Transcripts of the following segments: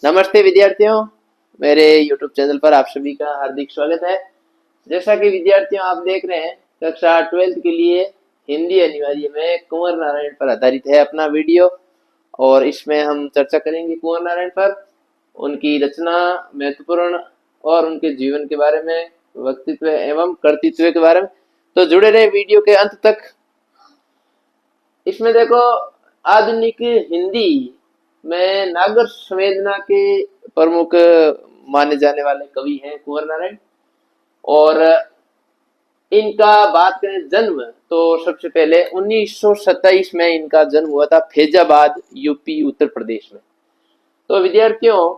नमस्ते विद्यार्थियों, मेरे YouTube चैनल पर आप सभी का हार्दिक स्वागत है। जैसा कि विद्यार्थियों आप देख रहे हैं, कक्षा 12th के लिए हिंदी अनिवार्य में कुंवर नारायण पर आधारित है अपना वीडियो। और इसमें हम चर्चा करेंगे कुंवर नारायण पर, उनकी रचना, महत्वपूर्ण और उनके जीवन के बारे में, व्यक्तित्व एवं कर्तृत्व के बारे में। तो जुड़े रहे वीडियो के अंत तक। इसमें देखो, आधुनिक हिंदी में नागर संवेदना के प्रमुख माने जाने वाले कवि हैं कुंवर नारायण। और इनका बात करें जन्म, तो सबसे पहले 1927 में इनका जन्म हुआ था, फैजाबाद, यूपी, उत्तर प्रदेश में। तो विद्यार्थियों,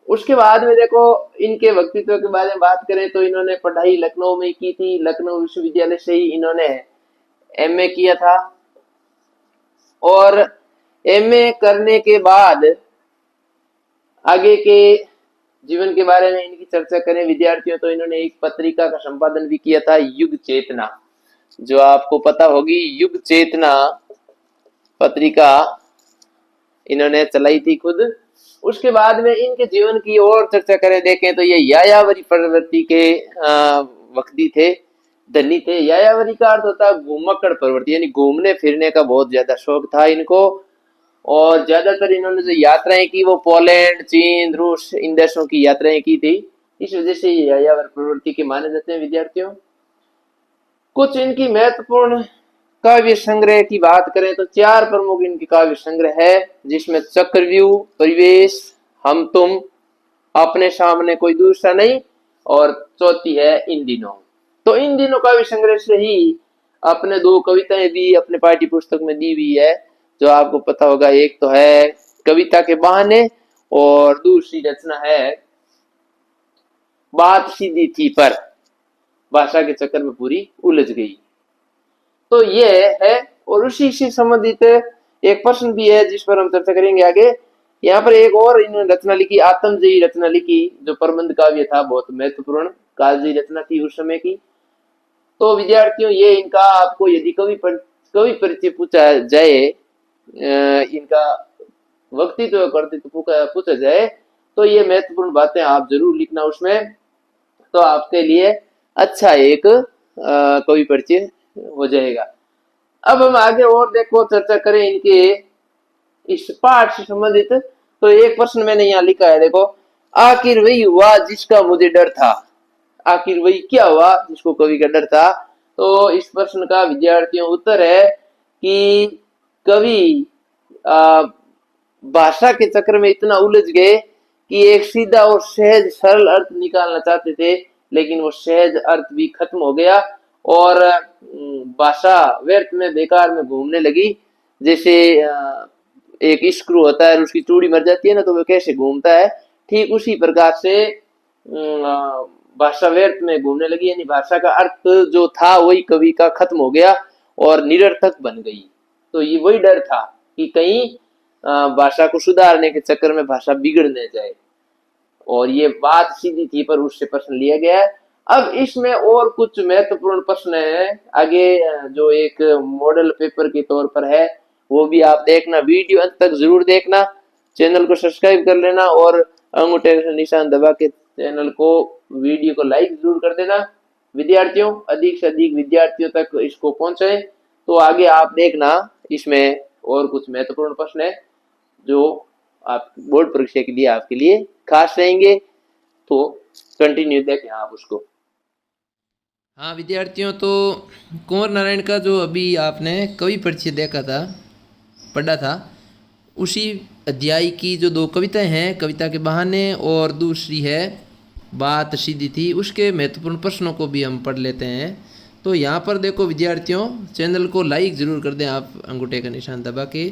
उसके बाद में देखो, इनके व्यक्तित्व के बारे में बात करें तो इन्होंने पढ़ाई लखनऊ में की थी। लखनऊ विश्वविद्यालय से ही इन्होंने एमए किया था। और एमए करने के बाद आगे के जीवन के बारे में इनकी चर्चा करें विद्यार्थियों, तो इन्होंने एक पत्रिका का संपादन भी किया था, युग चेतना, जो आपको पता होगी। युग चेतना पत्रिका इन्होंने चलाई थी खुद। उसके बाद में इनके जीवन की और चर्चा करें, देखें तो ये यायावरी प्रवृत्ति के व्यक्ति थे, धनी थे। यायावरी का अर्थ होता है घुमक्कड़ प्रवृत्ति, यानी घूमने फिरने का बहुत ज्यादा शौक था इनको। और ज्यादातर इन्होंने जो यात्राएं की वो पोलैंड, चीन, रूस, इन देशों की यात्राएं की थी। इस वजह से ये यायावर प्रवृत्ति के माने जाते हैं विद्यार्थियों। कुछ इनकी महत्वपूर्ण काव्य संग्रह की बात करें तो 4 प्रमुख इनके काव्य संग्रह है, जिसमें चक्रव्यूह, परिवेश, हम तुम, अपने सामने कोई दूसरा नहीं, और चौथी है इन दिनों। तो इन दिनों काव्य संग्रह से ही अपने 2 कविताएं भी अपने पाठ्य पुस्तक में दी हुई है, जो आपको पता होगा। एक तो है कविता के बहाने, और दूसरी रचना है बात सीधी थी पर भाषा के चक्कर में पूरी उलझ गई। तो ये है। और उसी से संबंधित एक प्रश्न भी है जिस पर हम चर्चा करेंगे आगे। यहाँ पर एक और इन्होंने रचना लिखी, आत्मजयी रचना लिखी, जो प्रबंध काव्य था, बहुत महत्वपूर्ण काव्य रचना थी उस समय की। तो विद्यार्थियों, ये इनका आपको यदि कवि परिचय पूछा जाए, इनका व्यक्तित्व कर्तृत्व पूछा जाए, तो ये महत्वपूर्ण बातें आप जरूर लिखना उसमें, तो आपके लिए अच्छा एक कवि परिचय हो जाएगा। अब हम आगे और देखो चर्चा करें इनके इस पाठ से संबंधित। तो एक प्रश्न मैंने यहाँ लिखा है, देखो, आखिर वही हुआ जिसका मुझे डर था। आखिर वही क्या हुआ जिसको कवि का डर था? तो इस प्रश्न का विद्यार्थियों उत्तर है कि कवि भाषा के चक्कर में इतना उलझ गए कि एक सीधा और सहज सरल अर्थ निकालना चाहते थे, लेकिन वो सहज अर्थ भी खत्म हो गया और भाषा व्यर्थ में, बेकार में घूमने लगी। जैसे एक स्क्रू होता है और उसकी चूड़ी मर जाती है ना, तो वो कैसे घूमता है, ठीक उसी प्रकार से भाषा व्यर्थ में घूमने लगी, यानी भाषा का अर्थ जो था वही कवि का खत्म हो गया और निरर्थक बन गई। तो ये वही डर था कि कहीं भाषा को सुधारने के चक्कर में भाषा बिगड़ न जाए, और ये बात सीधी थी पर उससे प्रश्न लिया गया है। अब इसमें और कुछ महत्वपूर्ण प्रश्न है आगे, जो एक मॉडल पेपर के तौर पर है, वो भी आप देखना, वीडियो अंत तक जरूर देखना। चैनल को सब्सक्राइब कर लेना और अंगूठे का निशान दबा के चैनल को, वीडियो को लाइक जरूर कर देना विद्यार्थियों। अधिक से अधिक विद्यार्थियों तक इसको पहुंचाएं, तो आगे आप देखना इसमें और कुछ महत्वपूर्ण प्रश्न है जो आप बोर्ड परीक्षा के लिए आपके लिए खास रहेंगे। तो कंटिन्यू देखें आप उसको। हाँ विद्यार्थियों, तो कुंवर नारायण का जो अभी आपने कवि परिचय देखा था, पढ़ा था, उसी अध्याय की जो 2 कविताएं हैं, कविता के बहाने और दूसरी है बात सीधी थी, उसके महत्वपूर्ण प्रश्नों को भी हम पढ़ लेते हैं। तो यहाँ पर देखो विद्यार्थियों, चैनल को लाइक ज़रूर कर दें आप अंगूठे का निशान दबा के।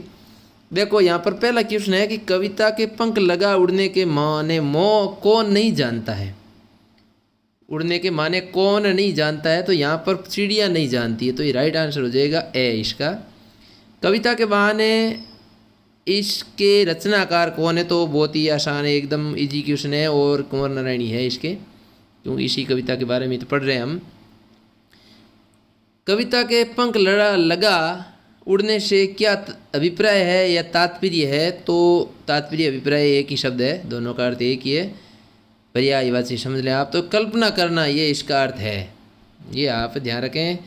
देखो यहाँ पर पहला क्वेश्चन है कि कविता के पंख लगा उड़ने के माने मोह कौन नहीं जानता है। उड़ने के माने कौन नहीं जानता है, तो यहाँ पर चिड़िया नहीं जानती है, तो ये राइट आंसर हो जाएगा ए इसका। कविता के बहाने इसके रचनाकार कौन है, तो बहुत ही आसान है, एकदम इजी क्वेश्चन है, और कुंवर नारायण ही है इसके, क्योंकि इसी कविता के बारे में तो पढ़ रहे हैं हम। कविता के पंख लगा उड़ने से क्या अभिप्राय है या तात्पर्य है, तो तात्पर्य अभिप्राय एक ही शब्द है, दोनों का अर्थ एक ही है, पर्यायवाची समझ लें आप। तो कल्पना करना ये इसका अर्थ है, ये आप ध्यान रखें।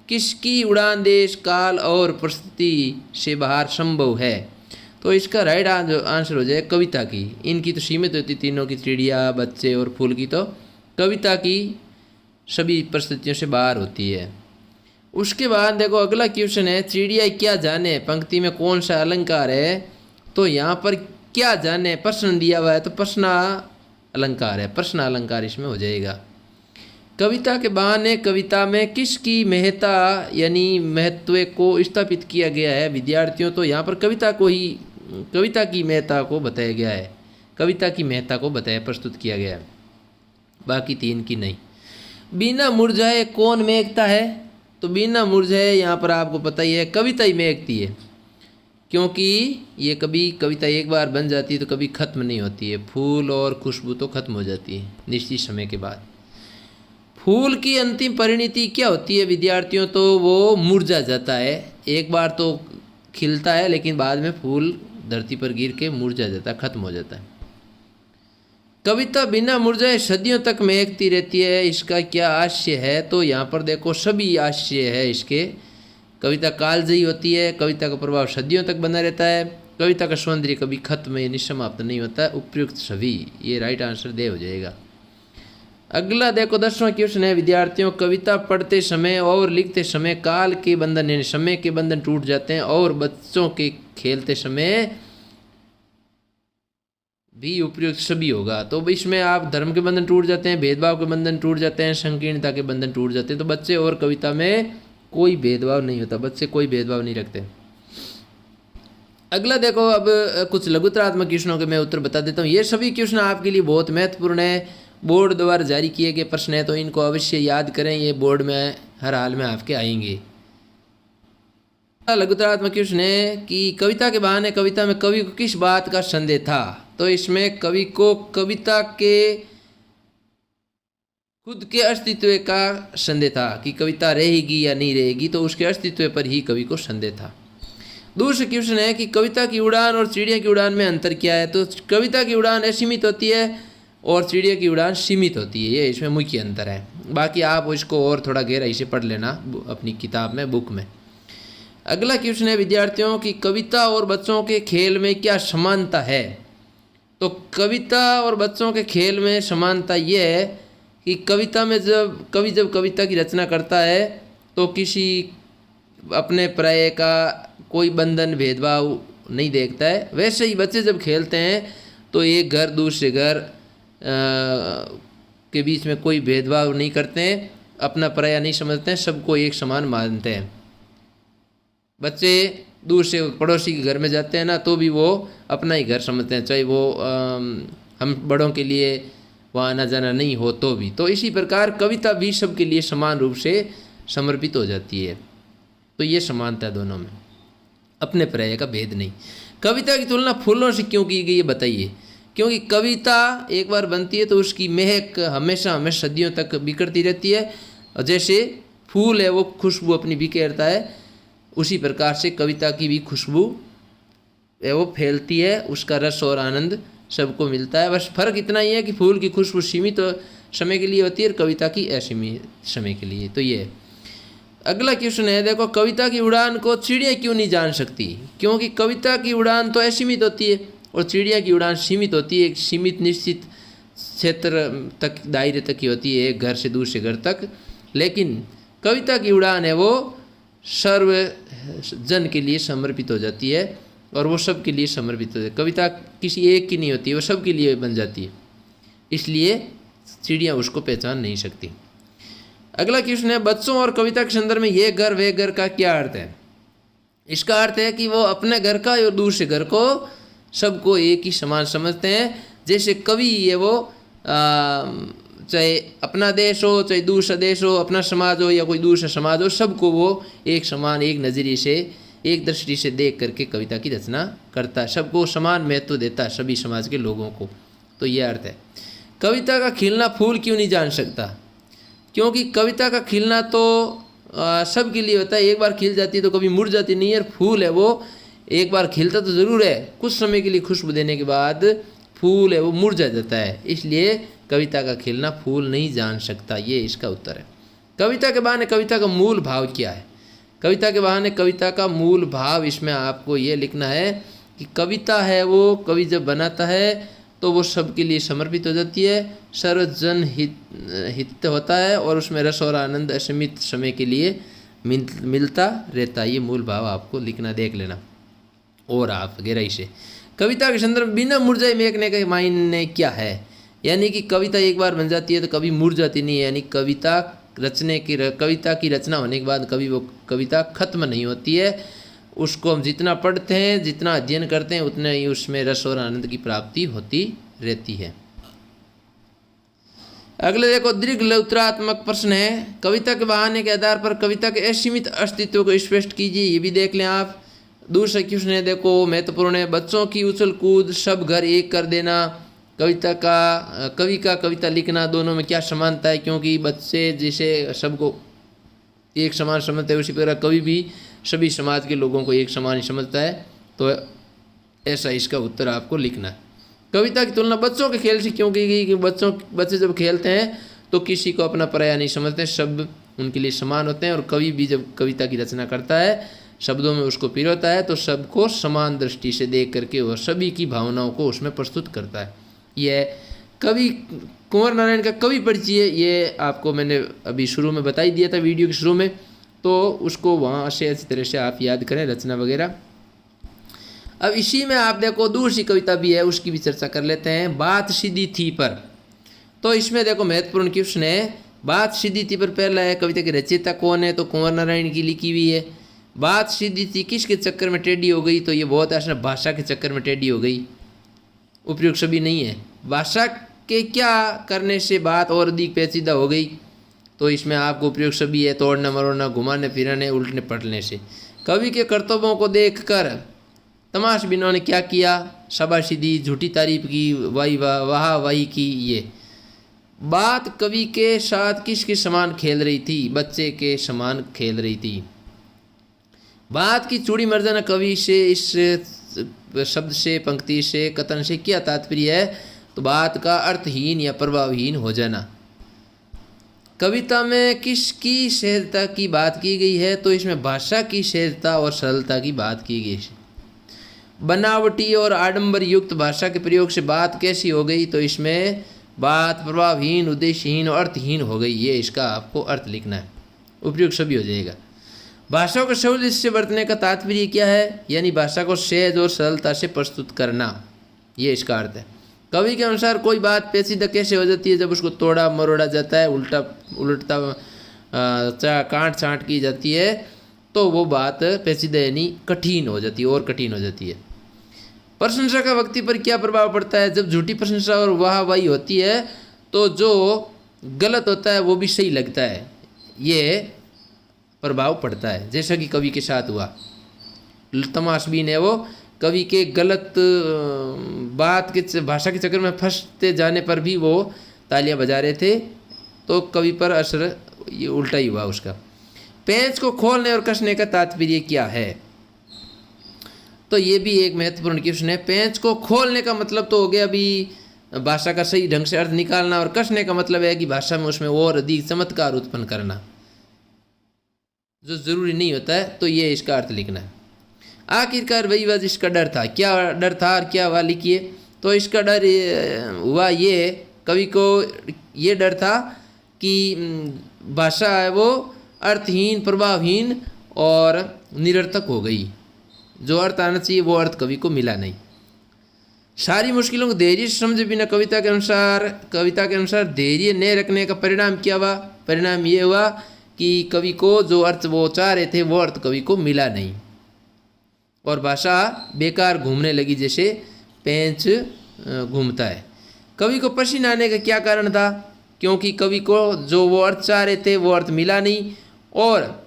किसकी उड़ान देश काल और परिस्थिति से बाहर संभव है, तो इसका राइट आंसर हो जाए कविता की। इनकी तो सीमित होती, तीनों की, चिड़िया, बच्चे और फूल की, तो कविता की सभी परिस्थितियों से बाहर होती है। उसके बाद देखो अगला क्वेश्चन है, चिड़िया क्या जाने पंक्ति में कौन सा अलंकार है, तो यहाँ पर क्या जाने प्रश्न दिया हुआ है, तो प्रश्न अलंकार है, प्रश्न अलंकार इसमें हो जाएगा। कविता के बहाने कविता में किसकी महत्ता यानी महत्व को स्थापित किया गया है विद्यार्थियों, तो यहाँ पर कविता की महत्ता को बताया गया है, कविता की महत्ता को बताया प्रस्तुत किया गया है, बाकी तीन की नहीं। बिना मुरझाए कौन महकता है, तो बिना मुरझाए यहाँ पर आपको पता ही है कविता ही महकती है, क्योंकि ये कविता एक बार बन जाती है तो कभी ख़त्म नहीं होती है। फूल और खुशबू तो ख़त्म हो जाती है निश्चित समय के बाद। फूल की अंतिम परिणति क्या होती है विद्यार्थियों, तो वो मुरझा जाता है। एक बार तो खिलता है लेकिन बाद में फूल धरती पर गिर के मुरझा जाता है, ख़त्म हो जाता है। कविता बिना मुरझाए सदियों तक महकती रहती है, इसका क्या आशय है, तो यहाँ पर देखो सभी आशय है इसके। कविता कालजयी होती है, कविता का प्रभाव सदियों तक बना रहता है, कविता का सौंदर्य कभी खत्म या निसमाप्त नहीं होता है, उपयुक्त सभी, ये राइट आंसर दे हो जाएगा। अगला देखो 10वां क्वेश्चन है विद्यार्थियों, कविता पढ़ते समय और लिखते समय काल के बंधन यानी समय के बंधन टूट जाते हैं और बच्चों के खेलते समय भी उपयुक्त सभी होगा। तो इसमें आप धर्म के बंधन टूट जाते हैं, भेदभाव के बंधन टूट जाते हैं, संकीर्णता के बंधन टूट जाते हैं। तो बच्चे और कविता में कोई भेदभाव नहीं होता, बच्चे कोई भेदभाव नहीं रखते। अगला देखो, अब कुछ लघुतरात्मक क्वेश्चनों के मैं उत्तर बता देता हूँ। ये सभी क्वेश्चन आपके लिए बहुत महत्वपूर्ण है, बोर्ड द्वारा जारी किए गए प्रश्न है, तो इनको अवश्य याद करें, ये बोर्ड में हर हाल में आपके आएंगे। लघुतरात्मक क्वेश्चन है कि कविता के बहाने कविता में कवि को किस बात का संदेह था, तो इसमें कवि को कविता के खुद के अस्तित्व का संदेह था कि कविता रहेगी या नहीं रहेगी, तो उसके अस्तित्व पर ही कवि को संदेह था। दूसरा क्वेश्चन है कि कविता की उड़ान और चिड़िया की उड़ान में अंतर क्या है, तो कविता की उड़ान असीमित होती है और चिड़िया की उड़ान सीमित होती है, ये इसमें मुख्य अंतर है। बाकी आप इसको और थोड़ा गहराई से पढ़ लेना अपनी किताब में, बुक में। अगला क्वेश्चन है विद्यार्थियों की कविता और बच्चों के खेल में क्या समानता है, तो कविता और बच्चों के खेल में समानता ये है कि कविता में जब कविता की रचना करता है तो किसी अपने पराये का कोई बंधन भेदभाव नहीं देखता है। वैसे ही बच्चे जब खेलते हैं तो एक घर दूसरे घर के बीच में कोई भेदभाव नहीं करते हैं, अपना पराया नहीं समझते हैं, सबको एक समान मानते हैं। बच्चे दूर से पड़ोसी के घर में जाते हैं ना, तो भी वो अपना ही घर समझते हैं, चाहे वो हम बड़ों के लिए वहाँ आना जाना नहीं हो तो भी। तो इसी प्रकार कविता भी सबके लिए समान रूप से समर्पित हो जाती है। तो ये समानता दोनों में, अपने पराये का भेद नहीं। कविता की तुलना फूलों से क्यों की गई है बताइए, क्योंकि कविता एक बार बनती है तो उसकी महक हमेशा सदियों तक बिखरती रहती है, और जैसे फूल है वो खुशबू अपनी बिखेरता है, उसी प्रकार से कविता की भी खुशबू है वो फैलती है, उसका रस और आनंद सबको मिलता है। बस फर्क इतना ही है कि फूल की खुशबू सीमित समय के लिए होती है और कविता की असीमित समय के लिए। तो ये अगला क्वेश्चन है, देखो कविता की उड़ान को चिड़िया क्यों नहीं जान सकती, क्योंकि कविता की उड़ान तो असीमित होती है और चिड़िया की उड़ान सीमित होती है, एक सीमित निश्चित क्षेत्र तक, दायरे तक ही होती है, एक घर से दूसरे घर तक। लेकिन कविता की उड़ान है वो सर्व जन के लिए समर्पित हो जाती है और वो सब के लिए समर्पित हो जाती है। कविता किसी एक की नहीं होती है, वो सब के लिए बन जाती है, इसलिए चिड़िया उसको पहचान नहीं सकती। अगला क्वेश्चन है, बच्चों और कविता के संदर्भ में ये घर वे घर का क्या अर्थ है। इसका अर्थ है कि वो अपने घर का और दूसरे घर को सबको एक ही समान समझते हैं। जैसे कवि है वो चाहे अपना देश हो चाहे दूसरा देश हो, अपना समाज हो या कोई दूसरा समाज हो, सबको वो एक समान, एक नज़रिए से, एक दृष्टि से देख करके कविता की रचना करता है, सबको समान महत्व देता है, सभी समाज के लोगों को। तो ये अर्थ है। कविता का खिलना फूल क्यों नहीं जान सकता, क्योंकि कविता का खिलना तो सब के लिए होता है। एक बार खिल जाती है तो कभी मुड़ जाती नहीं है। फूल है वो एक बार खिलता तो ज़रूर है, कुछ समय के लिए खुशबू देने के बाद फूल है वो मुरझा जाता है। इसलिए कविता का खिलना फूल नहीं जान सकता। ये इसका उत्तर है। कविता के बहाने कविता का मूल भाव क्या है? कविता के बहाने कविता का मूल भाव, इसमें आपको ये लिखना है कि कविता है वो कवि जब बनाता है तो वो सबके लिए समर्पित हो जाती है, सर्वजन हित होता है और उसमें रस और आनंद असीमित समय के लिए मिलता रहता है। ये मूल भाव आपको लिखना, देख लेना। और आप गहराई से कविता के संदर्भ बिना मुरझाए मेघने का मायने क्या है? यानी कि कविता एक बार बन जाती है तो कभी मुरझाती नहीं है। यानी कविता की रचना होने के बाद कभी वो कविता खत्म नहीं होती है। उसको हम जितना पढ़ते हैं, जितना अध्ययन करते हैं, उतना ही उसमें रस और आनंद की प्राप्ति होती रहती है। अगले देखो, दीर्घलौत्रात्मक प्रश्न है। कविता के बहाने के आधार पर कविता के असीमित अस्तित्व को स्पष्ट कीजिए। ये भी देख लें आप। दूसरा क्वेश्चन है, देखो महत्वपूर्ण है। बच्चों की उछल कूद, सब घर एक कर देना, कवि का कविता लिखना, दोनों में क्या समानता है? क्योंकि बच्चे जैसे सबको एक समान समझते हैं, उसी प्रकार कवि भी सभी समाज के लोगों को एक समान ही समझता है। तो ऐसा इसका उत्तर आपको लिखना है। कविता की तुलना बच्चों के खेल से क्यों की गई? कि बच्चे जब खेलते हैं तो किसी को अपना पराया नहीं समझते, सब उनके लिए समान होते हैं। और कवि भी जब कविता की रचना करता है, शब्दों में उसको पिरोता है, तो सबको समान दृष्टि से देख करके वह सभी की भावनाओं को उसमें प्रस्तुत करता है। यह कवि कुंवर नारायण का कवि परिचय, ये आपको मैंने अभी शुरू में बता ही दिया था, वीडियो के शुरू में, तो उसको वहाँ से अच्छी तरह से आप याद करें, रचना वगैरह। अब इसी में आप देखो दूसरी कविता भी है, उसकी भी चर्चा कर लेते हैं। बात सीधी थी पर, तो इसमें देखो महत्वपूर्ण क्वेश्चन है। बात सीधी थी पर पहला है, कविता की रचयिता कौन है? तो कुंवर नारायण की लिखी हुई है। बात सीधी थी किसके चक्कर में टेढ़ी हो गई? तो ये बहुत आसान, भाषा के चक्कर में टेढ़ी हो गई। उपयुक्त सभी नहीं है। भाषा के क्या करने से बात और अधिक पेचीदा हो गई? तो इसमें आपको उपयुक्त सभी है। तोड़ना मरोड़ना, घुमाने फिराने, उल्टने पलटने से। कवि के कर्तव्यों को देखकर तमाशबीनों ने क्या किया? शाबाशी दी, झूठी तारीफ की, वाही की। ये बात कवि के साथ किसके समान खेल रही थी? बच्चे के समान खेल रही थी। बात की चूड़ी मर जाना कवि से, इस शब्द से, पंक्ति से, कथन से क्या तात्पर्य है? तो बात का अर्थहीन या प्रभावहीन हो जाना। कविता में किसकी सहजता की बात की गई है? तो इसमें भाषा की सहजता और सरलता की बात की गई है। बनावटी और आडंबर युक्त भाषा के प्रयोग से बात कैसी हो गई? तो इसमें बात प्रभावहीन, उद्देश्यहीन और अर्थहीन हो गई। ये इसका आपको अर्थ लिखना है, उपयुक्त सभी हो जाएगा। भाषा को सहज से बरतने का तात्पर्य क्या है? यानी भाषा को सहज और सरलता से प्रस्तुत करना, ये इसका अर्थ है। कवि के अनुसार कोई बात पेचीदा कैसे हो जाती है? जब उसको तोड़ा मरोड़ा जाता है, उलटता काट छाँट की जाती है, तो वो बात पेचीदा यानी कठिन हो जाती है, और कठिन हो जाती है। प्रशंसा का व्यक्ति पर क्या प्रभाव पड़ता है? जब झूठी प्रशंसा और वाहवाही होती है तो जो गलत होता है वो भी सही लगता है, ये प्रभाव पड़ता है। जैसा कि कवि के साथ हुआ। तमाशबीन है वो, कवि के गलत बात के भाषा के चक्कर में फंसते जाने पर भी वो तालियां बजा रहे थे, तो कवि पर असर ये उल्टा ही हुआ उसका। पेंच को खोलने और कसने का तात्पर्य क्या है? तो ये भी एक महत्वपूर्ण क्वेश्चन है। पेंच को खोलने का मतलब तो हो गया अभी भाषा का सही ढंग से अर्थ निकालना, और कसने का मतलब है कि भाषा में उसमें और अधिक चमत्कार उत्पन्न करना, जो जरूरी नहीं होता है। तो ये इसका अर्थ लिखना है। आखिरकार वही वह जिसका डर था। क्या डर था और क्या हुआ, लिखिए। तो इसका डर हुआ ये, कवि को ये डर था कि भाषा है वो अर्थहीन, प्रभावहीन और निरर्थक हो गई। जो अर्थ आना चाहिए वो अर्थ कवि को मिला नहीं। सारी मुश्किलों को धैर्य से समझे बिना कविता के अनुसार धैर्य न रखने का परिणाम क्या हुआ? परिणाम ये हुआ कि कवि को जो अर्थ वो चाह रहे थे वो अर्थ कवि को मिला नहीं, और भाषा बेकार घूमने लगी, जैसे पेंच घूमता है। कवि को पसीना आने का क्या कारण था? क्योंकि कवि को जो वो अर्थ चाह रहे थे वो अर्थ मिला नहीं, और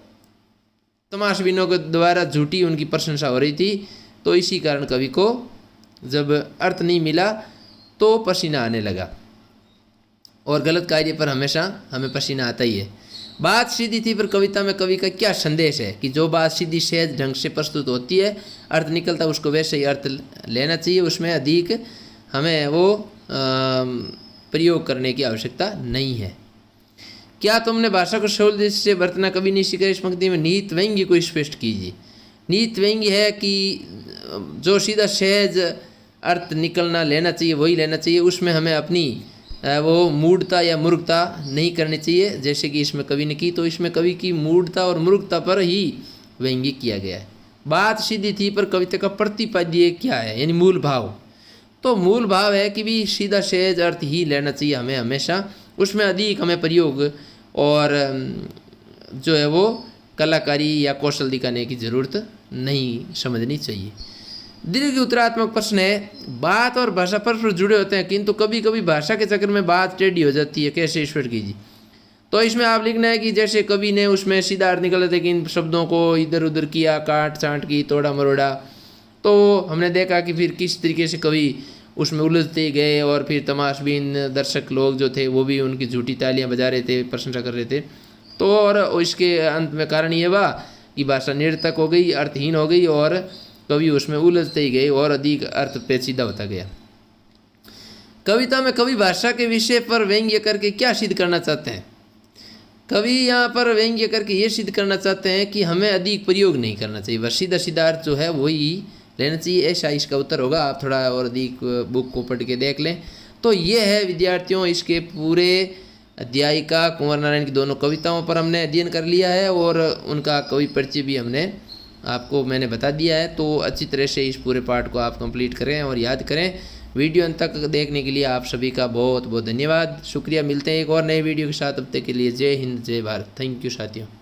तमाशबीनों के द्वारा झूठी उनकी प्रशंसा हो रही थी। तो इसी कारण कवि को जब अर्थ नहीं मिला तो पसीना आने लगा, और गलत कार्य पर हमेशा हमें पसीना आता ही है। बात सीधी थी, पर कविता में कवि का क्या संदेश है कि जो बात सीधी सहज ढंग से प्रस्तुत होती है, अर्थ निकलता है, उसको वैसे ही अर्थ लेना चाहिए, उसमें अधिक हमें वो प्रयोग करने की आवश्यकता नहीं है। क्या तुमने भाषा को शौल्य से बरतना कभी नहीं सीखा? इस पंक्ति में निहित व्यंग्य को स्पष्ट कीजिए। निहित व्यंग्य है कि जो सीधा सहज अर्थ निकलना लेना चाहिए वही लेना चाहिए, उसमें हमें अपनी वो मूढ़ता या मूर्खता नहीं करनी चाहिए, जैसे कि इसमें कवि ने की। तो इसमें कवि की मूढ़ता और मूर्खता पर ही व्यंग्य किया गया है। बात सीधी थी, पर कविता का प्रतिपाद्य क्या है, यानी मूल भाव। तो मूल भाव है कि भी सीधा सहज अर्थ ही लेना चाहिए हमें हमेशा, उसमें अधिक हमें प्रयोग और जो है वो कलाकारी या कौशल दिखाने की ज़रूरत नहीं समझनी चाहिए। दीर्घ उत्तरात्मक प्रश्न है, बात और भाषा परस्पर जुड़े होते हैं, किंतु कभी कभी भाषा के चक्कर में बात टेढ़ी हो जाती है, कैसे स्पष्ट कीजिए? तो इसमें आप लिखना है कि जैसे कवि ने उसमें सीधा अर्थ निकला, लेकिन शब्दों को इधर उधर किया, काट छांट की, तोड़ा मरोड़ा, तो हमने देखा कि फिर किस तरीके से कवि उसमें उलझते गए, और फिर तमाशबीन दर्शक लोग जो थे वो भी उनकी झूठी तालियां बजा रहे थे, प्रशंसा कर रहे थे। तो और इसके अंत में कारण ये हुआ कि भाषा निरर्थक हो गई, अर्थहीन हो गई, और कवि उसमें उलझते ही गए और अधिक अर्थ पेचीदा होता गया। कविता में कवि भाषा के विषय पर व्यंग्य करके क्या सिद्ध करना चाहते हैं? कवि यहाँ पर व्यंग्य करके ये सिद्ध करना चाहते हैं कि हमें अधिक प्रयोग नहीं करना चाहिए, बस सीधा सीधा अर्थ जो है वही लेना चाहिए, ऐसा इसका उत्तर होगा। आप थोड़ा और अधिक बुक को पढ़ के देख लें। तो ये है विद्यार्थियों, इसके पूरे अध्याय का कुंवर नारायण की दोनों कविताओं पर हमने अध्ययन कर लिया है, और उनका कवि परिचय भी मैंने बता दिया है। तो अच्छी तरह से इस पूरे पाठ को आप कंप्लीट करें और याद करें। वीडियो अंत तक देखने के लिए आप सभी का बहुत बहुत धन्यवाद, शुक्रिया। मिलते हैं एक और नए वीडियो के साथ, अब तक के लिए जय हिंद जय भारत। थैंक यू साथियों।